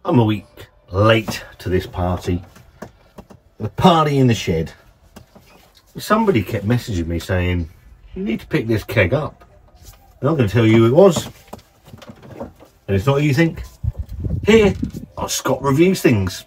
I'm a week late to this party. The party in the shed. Somebody kept messaging me saying, you need to pick this keg up. And I'm going to tell you who it was. And it's not who you think. Here on Scott Reviews Things.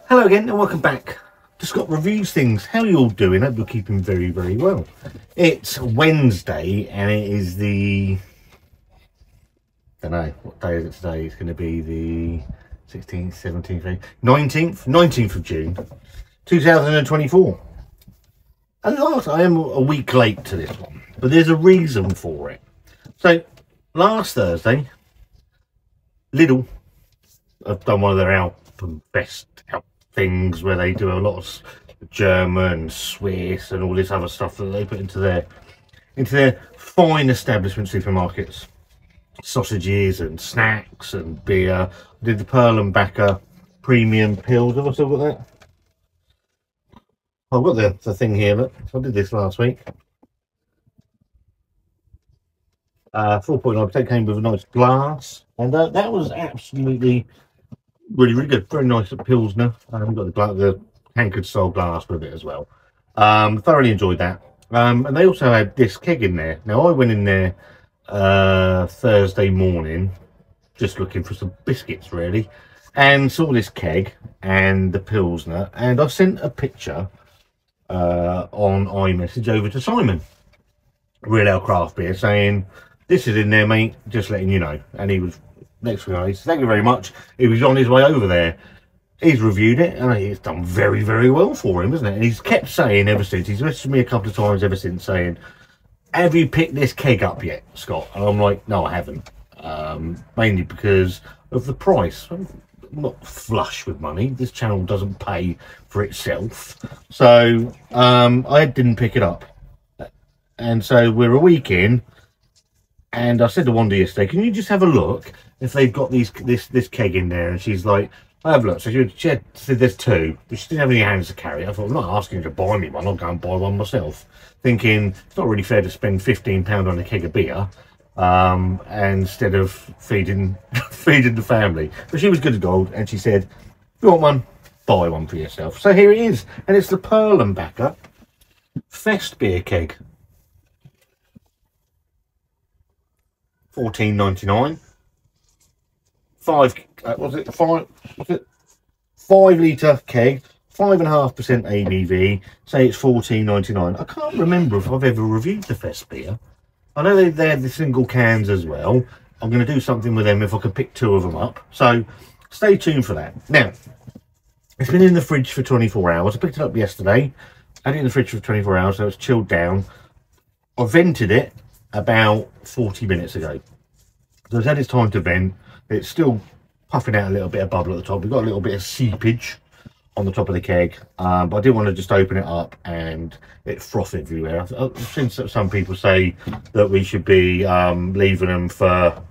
Hello again and welcome back to Scott Reviews Things. How are you all doing? I hope you're keeping very, very well. It's Wednesday and it is the... I don't know, what day is it today? It's going to be the 16th, 17th, 19th of June 2024. And I am a week late to this one, but there's a reason for it. So, last Thursday, LIDL have done one of their album fest things where they do a lot of German, Swiss and all this other stuff that they put into their fine establishment supermarkets. Sausages and snacks and beer. I did the Perlenbacher premium pills. Have I still got that? I've got the thing here, look. I did this last week. 4.9% came with a nice glass, and that was absolutely really good. Very nice Pilsner. We've got the tankard style glass with it as well. Thoroughly enjoyed that. And they also had this keg in there. Now I went in there Thursday morning just looking for some biscuits really, and saw this keg and the Pilsner, and I sent a picture on iMessage over to Simon, Real Ale Craft Beer, saying this is in there mate, just letting you know. And he was next week, he said, thank you very much. He was on his way over there. He's reviewed it and it's done very, very well for him, isn't it? And he's kept saying ever since, he's messaged me a couple of times ever since saying, have you picked this keg up yet, Scott? And I'm like, no, I haven't. Mainly because of the price. I'm not flush with money. This channel doesn't pay for itself. So I didn't pick it up. And so we're a week in. And I said to Wanda yesterday, can you just have a look if they've got this keg in there? And she's like, I have a look. So she said there's two, but she didn't have any hands to carry. I thought, I'm not asking her to buy me one, I'll go and buy one myself. Thinking it's not really fair to spend £15 on a keg of beer instead of feeding the family. But she was good as gold, and she said, if you want one, buy one for yourself. So here it is, and it's the Perlenbacher FESTBIER keg. $14.99. 5 litre keg, 5.5% ABV. Say it's $14.99. I can't remember if I've ever reviewed the FESTBIER. I know they have the single cans as well. I'm going to do something with them if I can pick two of them up. So stay tuned for that. Now, it's been in the fridge for 24 hours. I picked it up yesterday. I had it in the fridge for 24 hours, so it's chilled down. I vented it about 40 minutes ago. So it's had its time to vent. It's still puffing out a little bit of bubble at the top. We've got a little bit of seepage on the top of the keg, but I didn't want to just open it up and it froth everywhere. I've seen some people say that we should be leaving them for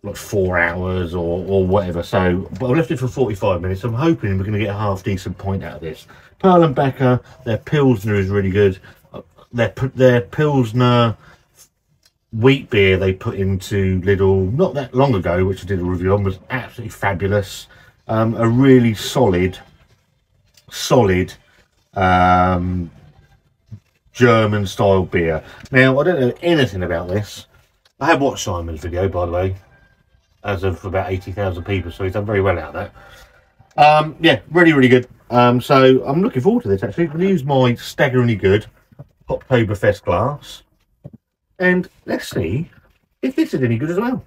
like 4 hours or whatever. So, but I've left it for 45 minutes. I'm hoping we're going to get a half decent point out of this. Perlenbacher, their Pilsner is really good. Their Pilsner wheat beer they put into LIDL not that long ago, which I did a review on, was absolutely fabulous. A really solid German style beer. Now I don't know anything about this. I have watched Simon's video, by the way, as of about 80,000 people, so he's done very well out of that. Yeah, really good. So I'm looking forward to this actually. I'm going to use my staggeringly good Oktoberfest glass, and let's see if this is any good as well.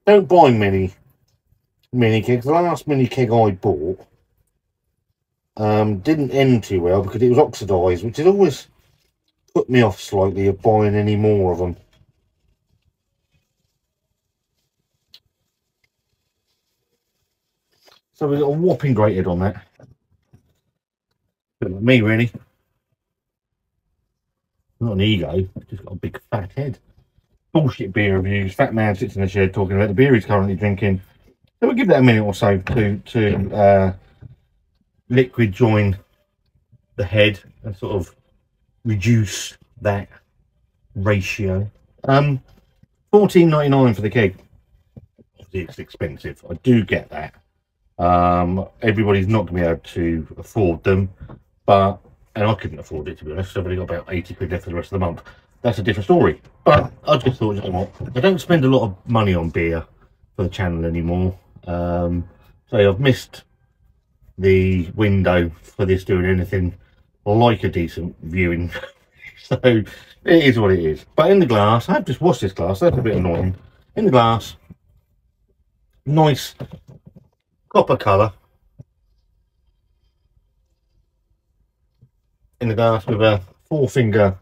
Don't buy mini kegs. The last mini keg I bought didn't end too well because it was oxidised, which has always put me off slightly of buying any more of them. So we've got a whopping great head on that. Bit like me, really. Not an ego, just got a big fat head. Bullshit beer reviews. Fat man sits in the shed talking about the beer he's currently drinking. So we'll give that a minute or so to liquid join the head and sort of reduce that ratio. $14.99 for the keg. It's expensive. I do get that. Everybody's not going to be able to afford them, and I couldn't afford it, to be honest. So I've only got about 80 quid left for the rest of the month. That's a different story. But I just thought, you know what, I don't spend a lot of money on beer for the channel anymore. So I've missed the window for this doing anything like a decent viewing. So it is what it is. But in the glass, I've just washed this glass. That's a bit annoying. In the glass, nice copper colour. In the glass with a 4-finger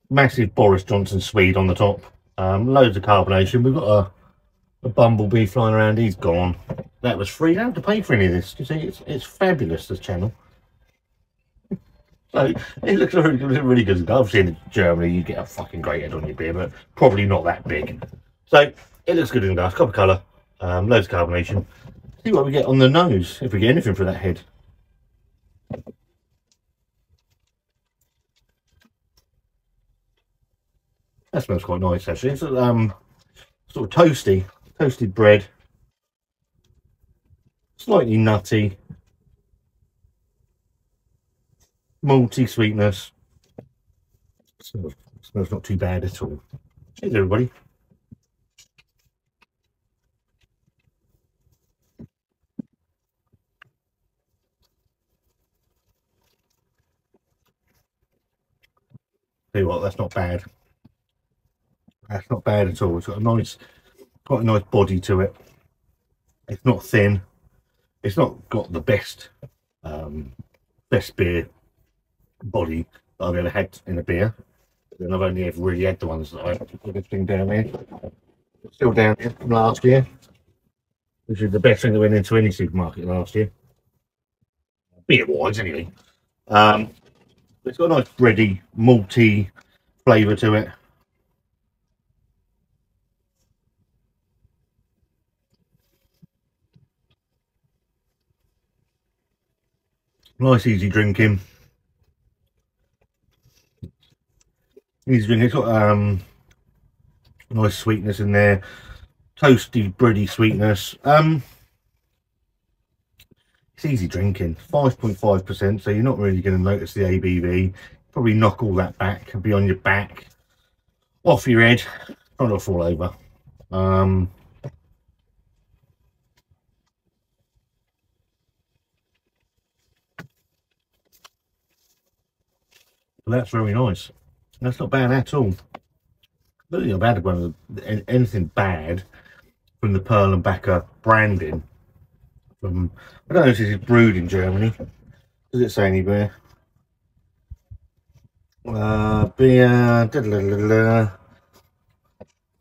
massive Boris Johnson Swede on the top. Loads of carbonation. We've got a bumblebee flying around. He's gone. That was free. I don't have to pay for any of this. You see, it's fabulous, this channel. So it looks really good. Obviously in Germany you get a fucking great head on your beer, but probably not that big. So it looks good in the glass. Copper colour. Loads of carbonation. See what we get on the nose, if we get anything for that head. That smells quite nice, actually. It's sort of toasted bread, slightly nutty, malty sweetness. Smells not too bad at all. Cheers, everybody. Tell you what, that's not bad. That's not bad at all. It's got quite a nice body to it. It's not thin. It's not got the best beer body that I've ever had in a beer. And I've only ever really had the ones that I put this thing down here. It's still down here from last year, which is the best thing that went into any supermarket last year. Beer wise, anyway. It's got a nice bready, malty flavour to it. Nice, easy drinking. Easy drinking. It's got nice sweetness in there, toasty, bready sweetness. It's easy drinking. 5.5%, so you're not really going to notice the ABV. Probably knock all that back and be on your back, off your head, try not to fall over. That's very nice. That's not bad at all. I don't think I've had anything bad from the Perlenbacher branding. I don't know if this is brewed in Germany. Does it say anywhere? Beer,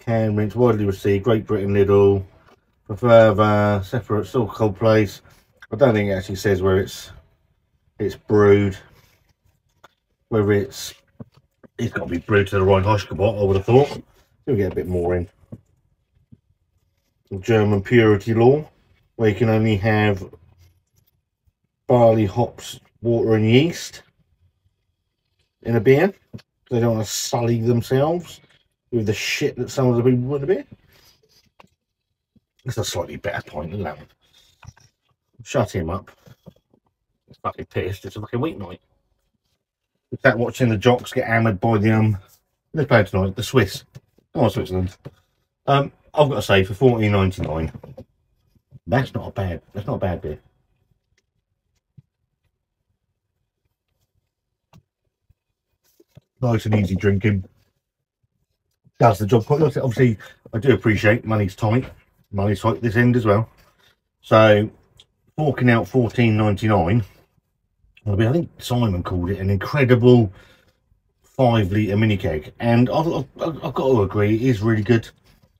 can rinse, widely received, Great Britain, LIDL, for further, separate, still cold place. I don't think it actually says where it's brewed. Whether it's got to be brewed to the right Hoschgebot, I would have thought. We'll get a bit more in. German purity law, where you can only have barley, hops, water and yeast in a beer. They don't want to sully themselves with the shit that some of the people put in a beer. It's a slightly better point than that one. Shut him up. He's fucking pissed. It's a fucking weeknight. Is that watching the jocks get hammered by the they're playing tonight, the Swiss. Come on, Switzerland. I've got to say, for $14.99, that's not a bad beer. Nice and easy drinking. Does the job quite nicely. Obviously, I do appreciate money's tight. Money's tight this end as well. So, forking out $14.99. I think Simon called it an incredible 5-litre mini keg, and I've got to agree, it is really good.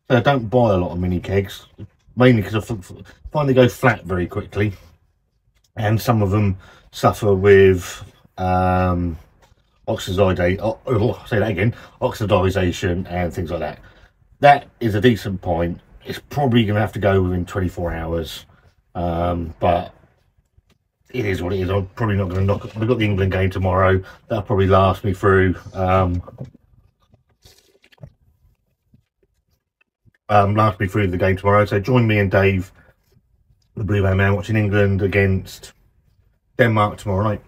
I don't buy a lot of mini kegs, mainly because I find they go flat very quickly. and some of them suffer with oxidization and things like that. That is a decent point. It's probably going to have to go within 24 hours, but it is what it is. I'm probably not going to knock it. We've got the England game tomorrow. That'll probably last me through the game tomorrow. So join me and Dave, the Blue Man, watching England against Denmark tomorrow night.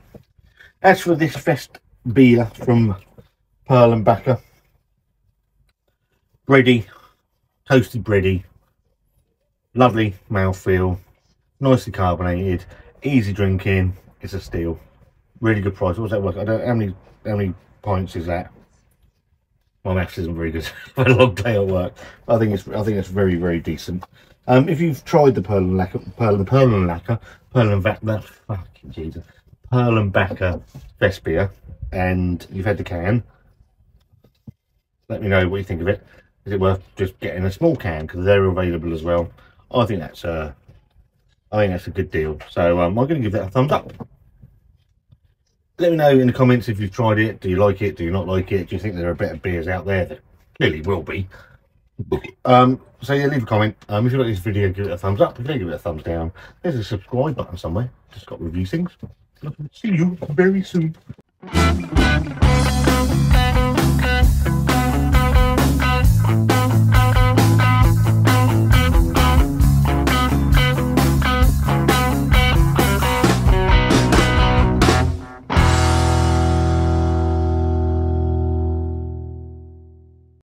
As for this Fest beer from Perlenbacher, bready, toasty bready, lovely mouthfeel, nicely carbonated, easy drinking. It's a steal. Really good price. What was that work? I don't know how many pints is that. My maths isn't very good for a long day at work. I think it's very, very decent. If you've tried the Perlenbacher FESTBIER and you've had the can, let me know what you think of it. Is it worth just getting a small can, because they're available as well? I think that's a good deal. So I'm going to give that a thumbs up. Let me know in the comments if you've tried it. Do you like it? Do you not like it? Do you think there are better beers out there? There clearly will be. So yeah, leave a comment. If you like this video, give it a thumbs up. If you don't, give it a thumbs down. There's a subscribe button somewhere. Just got to review things. See you very soon.